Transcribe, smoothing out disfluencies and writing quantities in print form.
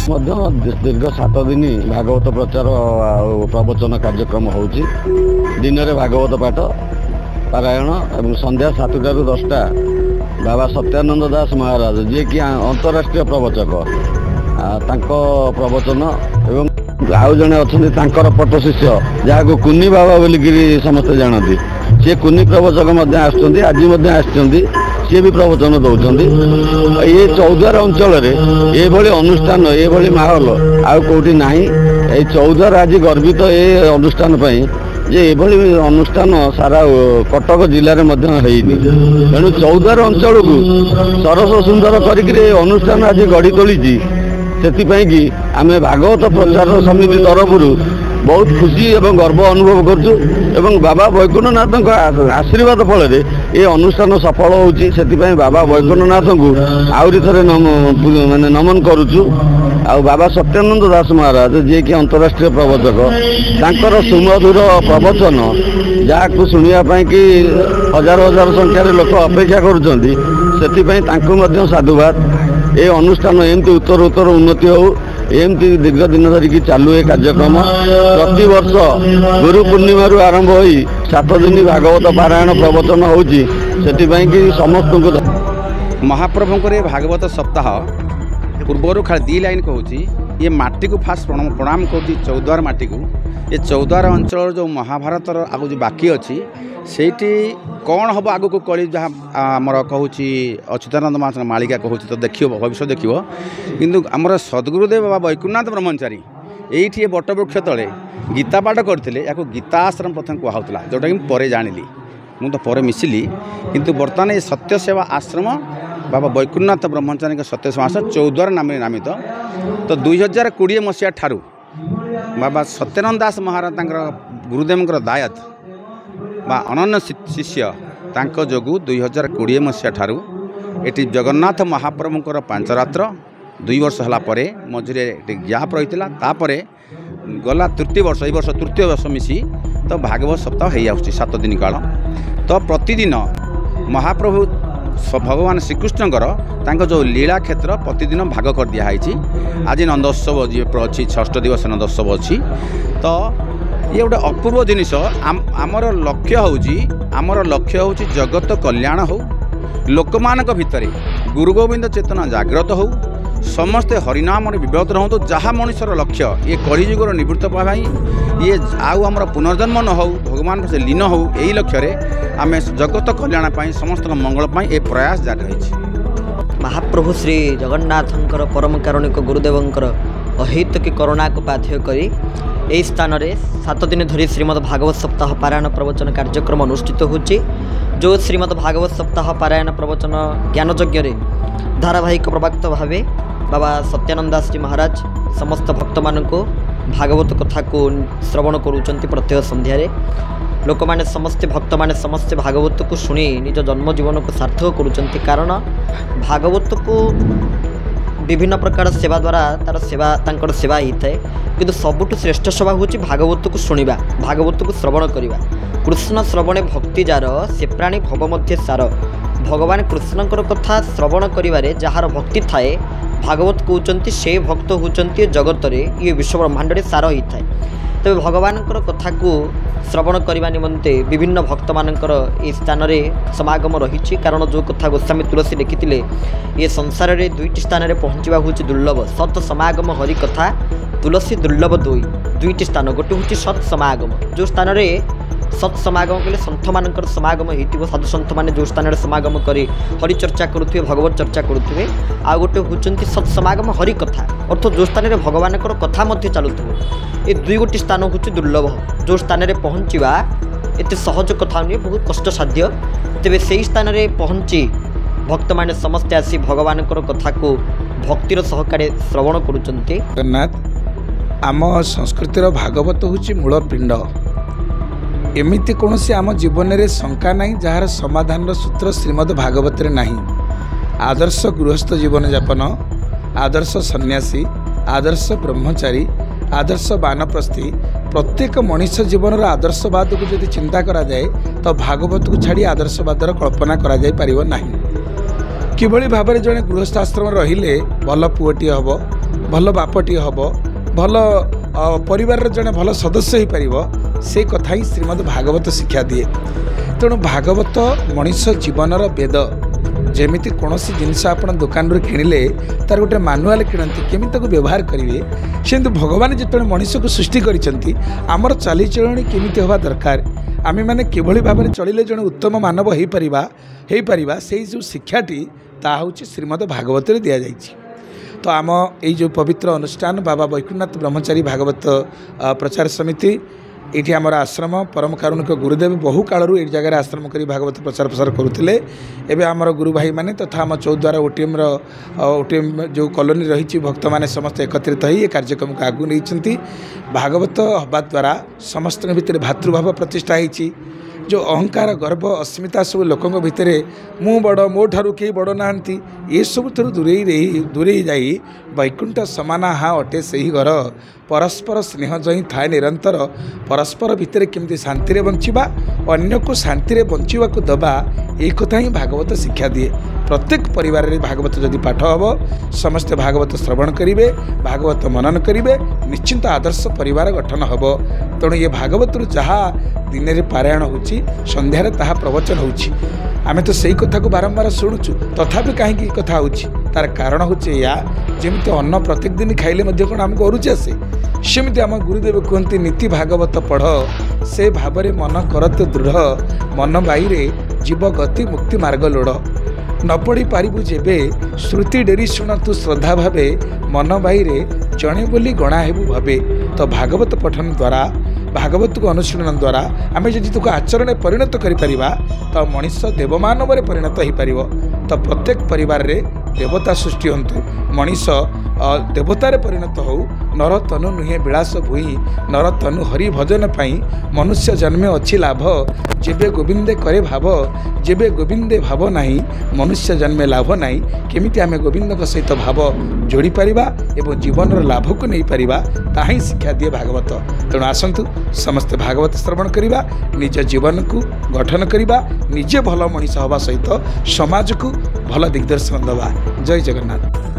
दीर्घ 7 दिन भागवत प्रचार प्रवचन कार्यक्रम होउची। दिन में भागवत पाठ पारायण और संध्या 7टा ରୁ 10टा बाबा सत्यानंद दास महाराज जी कि अंतरराष्ट्रीय प्रवचक तांको प्रवचन एवं आउ जने अच्छे तांकर पट शिष्य जहाँ कुनी बाबा बोलिकी समस्ते जानती सी कुनी प्रवचक आज सी भी प्रवचन दौरान ये चौद्वार अंचल ये अनुष्ठान ये माहौल आउ कौटी ना ये चौद्वार आज गर्वित ये अनुष्ठान जे एभली अनुष्ठान सारा कटक जिले में तेणु चौद्वार अंचल को सरस सुंदर अनुष्ठान आज गढ़ी तोली से आम भागवत प्रचार समिति तरफ बहुत खुशी एवं गर्व अनुभव करुँ एवं बाबा वैकुंठनाथ आशीर्वाद फल ये अनुष्ठान सफल होती बाबा वैकुंठनाथ को आहरी थे मानने नमन करुचु आ बाबा सत्यानंद दास महाराज जी कि अंतरराष्ट्रीय प्रवचक तांकर सुमधुर प्रवचन जहाँ शुणापी कि हजार हजार संख्यार लोक अपेक्षा करुँच साधुवाद ये अनुष्ठान एमती उत्तर उत्तर उन्नति हो एमती दीर्घ दिन धरिकी चालू ये कार्यक्रम प्रति वर्ष गुरु पूर्णिम आरंभ हो 7 दिन भागवत पारायण प्रवचन होती कि समस्त महाप्रभु भागवत सप्ताह पूर्वर खाली 2 लाइन कहूँ ये माटी को फास्ट प्रणाम करुँच चौद्वार माटी को ये चौद्वार अंचल जो महाभारत आगु जो बाकी अच्छी सेठी कौन हम आग को कली जहाँ आमर कहूँ अच्युतानंद महाराज मालिका कहूँ तो देखिए भविष्य देखिए किंतु आमर सद्गुरुदेव बाबा वैकुंठनाथ ब्रह्मचारी ये बटवृक्ष तले गीता पाठ करते या गीता आश्रम प्रथम कहला जोटा कि पर जानी मुझे पर मिसिली किंतु बर्तमान ये सत्य सेवा आश्रम बाबा वैकुंठनाथ ब्रह्मचारी सत्य सेवा आश्रम चौद्वार नाम नामित तो 2020 मसीहा ठारू बाबा सत्यानंद दास महाराज गुरुदेव दायत बा अनन्य शिष्य तांको जोगु 2020 मसीहा ठारू एटी जगन्नाथ महाप्रभुंकर 5 रात्र 2 वर्ष हला परे मझिरे गैप रही तापरे गला तृतीय वर्ष ये वर्ष तृतीय वर्ष मिसी तो भागवत सप्ताह हो 7 दिन काल तो प्रतिदिन महाप्रभु भगवान श्रीकृष्णकर जो लीला क्षेत्र प्रतिदिन भाग कर दिखाई आज नंदोत्सव जी अच्छी 6 दिवस नंदोत्सव अच्छी तो ये गोटे अपूर्व जिनिस आमर लक्ष्य हूँ जगत कल्याण हो लोक मान भितर गुरु गोविंद चेतना जागृत हो समस्ते हरिनाम विव्रत रहतु जहाँ मनुष्यर लक्ष्य ये कलिजुगर निवृत्त पाई ये आउ आमर पुनर्जन्म न हो भगवान से लीन हो यही लक्ष्य आम जगत कल्याण पाई समस्त मंगल ये प्रयास जारी रही। महाप्रभु श्री जगन्नाथंकर परम कारुणिक गुरुदेवंकर अहितकी करुणा को बाध्य करी यही स्थान में 7 दिन धरी श्रीमद् भागवत सप्ताह पारायण प्रवचन कार्यक्रम अनुष्ठित होची जो श्रीमद् भागवत सप्ताह पारायण प्रवचन ज्ञानयज्ञ धारावाहिक प्रवक्ता भावे बाबा सत्यानंद दास जी महाराज समस्त भक्त मान को भागवत कथा को श्रवण करुँच प्रत्येक संध्यारे लोक मैंने समस्ते भक्त मैंने समस्ते भागवत को शुणी निज जन्म जीवन को सार्थक करुँच कारण भागवत को विभिन्न प्रकार सेवा द्वारा तार सेवा तांकर सेवा होता है किंतु सबुठ श्रेष्ठ सेवा हूँ भागवत को शुणा भागवत को श्रवण करवा कृष्ण श्रवणे भक्ति जार से प्राणी भव मध्य सार भगवान कृष्णकर कथा श्रवण करिवारे जार भक्ति थाए भागवत कहते से भक्त होती जगत में ये विश्व ब्रह्मांड सार होता है तेज भगवान कथा को श्रवण करने निमंते विभिन्न भक्त मानकर ये स्थान में समागम रही कारण जो कथा गोस्वामी तुलसी लिखी ये संसार में 2टी स्थान में पहुँचवा हूँ दुर्लभ सत समागम हरि कथा तुलसी दुर्लभ दुईटी स्थान गोटे हूँ सत समागम जो स्थान में सत समागम कहले सन्थ मानकर समागम हो साधु सन्थ मैंने जो स्थान समागम कर हरि चर्चा करुवे भगवत चर्चा करुवे आ गोटे हूँ सत समागम हरि कथा अर्थात जो स्थान में भगवान कथा चलुव ये 2 स्थान हूँ दुर्लभ जो स्थान में पहुँचवा एत सहज कथा नुहे बहुत कष्टसाध्य तेरे से स्थान में पहुँची भक्त मैंने समस्ते आसी भगवान कथा को भक्तिर सहकारे श्रवण करुँच। आम संस्कृतिर भागवत हूँ मूल पिंड एमिति कौन सी आम जीवन में शंका ना जार समाधान सूत्र श्रीमद् भागवत ना आदर्श गृहस्थ जीवन यापन आदर्श सन्यासी आदर्श ब्रह्मचारी आदर्श बानप्रस्थी प्रत्येक मनीष जीवन आदर्शवाद को जब चिंता करा जाए तो भागवत को छाड़ी आदर्शवादर कल्पना करा जाय परिबो नाही। किभली भाव में जड़े गृहस्थ आश्रम रहिले भल पुओटी हम भल बापटी हम भल परिवार जड़े भल सदस्य हो पार से कथा ही श्रीमद् भागवत शिक्षा दिए। तेणु भागवत मनीष जीवनर वेद। जमीती कौन जिनस आप दुकान किणिले तार गोटे मानुआल किणती केमी व्यवहार करेंगे सेमती भगवान जिते मनीष को सृष्टि करमर चालीचलणी केमी हवा दरकार आम मैंने किभली भाव में चलिले जड़े उत्तम मानव हो पार से जो शिक्षाटी ता हूँ श्रीमद् भागवत दि जाए। तो आम यो पवित्र अनुष्ठान बाबा वैकुंठनाथ ब्रह्मचारी भागवत प्रचार समिति ये आमर आश्रम परम कारुणिक गुरुदेव बहु कालू ये जगह आश्रम कर भागवत प्रचार प्रसार करुले। एवं आमर गुरु भाई मैंने तथा आम चौद्वार ओटीएम जो कॉलोनी रही भक्त मैंने समस्त एकत्रित हो ये कार्यक्रम को आगू नहीं। भागवत हवा द्वारा समस्त भितर भातृभाव प्रतिष्ठा होती। जो अहंकार गर्व अस्मिता सब लोकों भितर मु बड़ मो ठारू कई बड़ ना ये सब दूरे जाई वैकुंठ समाना हा अटे से ही घर परस्पर स्नेह जही थाए निरंतर परस्पर भितर केमती शांति बंचिबा अन्य को शांति बंचिबा को दबा एक कथा ही भागवत शिक्षा दिए। प्रत्येक परिवार रे भागवत जदि पाठ हम समस्त भागवत श्रवण करेंगे भागवत मनन करेंगे निश्चिंत आदर्श परिवार गठन हम। तेणु ये भागवत जहाँ दिन में पारायण होची संध्यारे ताहा प्रवचन होची आमे तो सही कथा को बारंबार शुणुचु तथापि कहीं कथा होची तार कारण होचे या जेमती अन्न प्रत्येक दिन खाइले मध्य कोन हमको अरुचि आसे सेमती आम गुरुदेव कहते नीति भागवत पढ़ से भावरे मन करत दृढ़ मन बाईरे जीव गति मुक्ति मार्ग लोड़ न पढ़ी पारिबु जेबे श्रुति डेरी शुण तू श्रद्धा भावे मन बाईरे जणे बोली गणा हेबु भावे। तो भागवत पठन द्वारा भागवत को अनुशीलन द्वारा आम जदि तुक आचरण परिणत करें तो मनीष देवमानव परिणत हो पार। तो प्रत्येक परिवार रे देवता सृष्टि हंतु मनीष देवतार परिणत हो नर तनु नुहे विलास भूई नर तनु हरि भजन पाई मनुष्य जन्मे अच्छी लाभ जेबे गोविंदे करे भाव जेबे गोविंदे भाव नाही मनुष्य जन्मे लाभ नाही। केमिति आमे गोविंद सहित भाव जोड़ी पारिबा एवं जीवन लाभ को नहीं पारिबा ताही शिक्षा दिए भागवत। तेणु आसंतु समस्त भागवत श्रवण करिबा निज जीवन को गठन करिबा निजे भल मनीष हवा सहित समाज को भल दिग्दर्शन दबा। जय जगन्नाथ।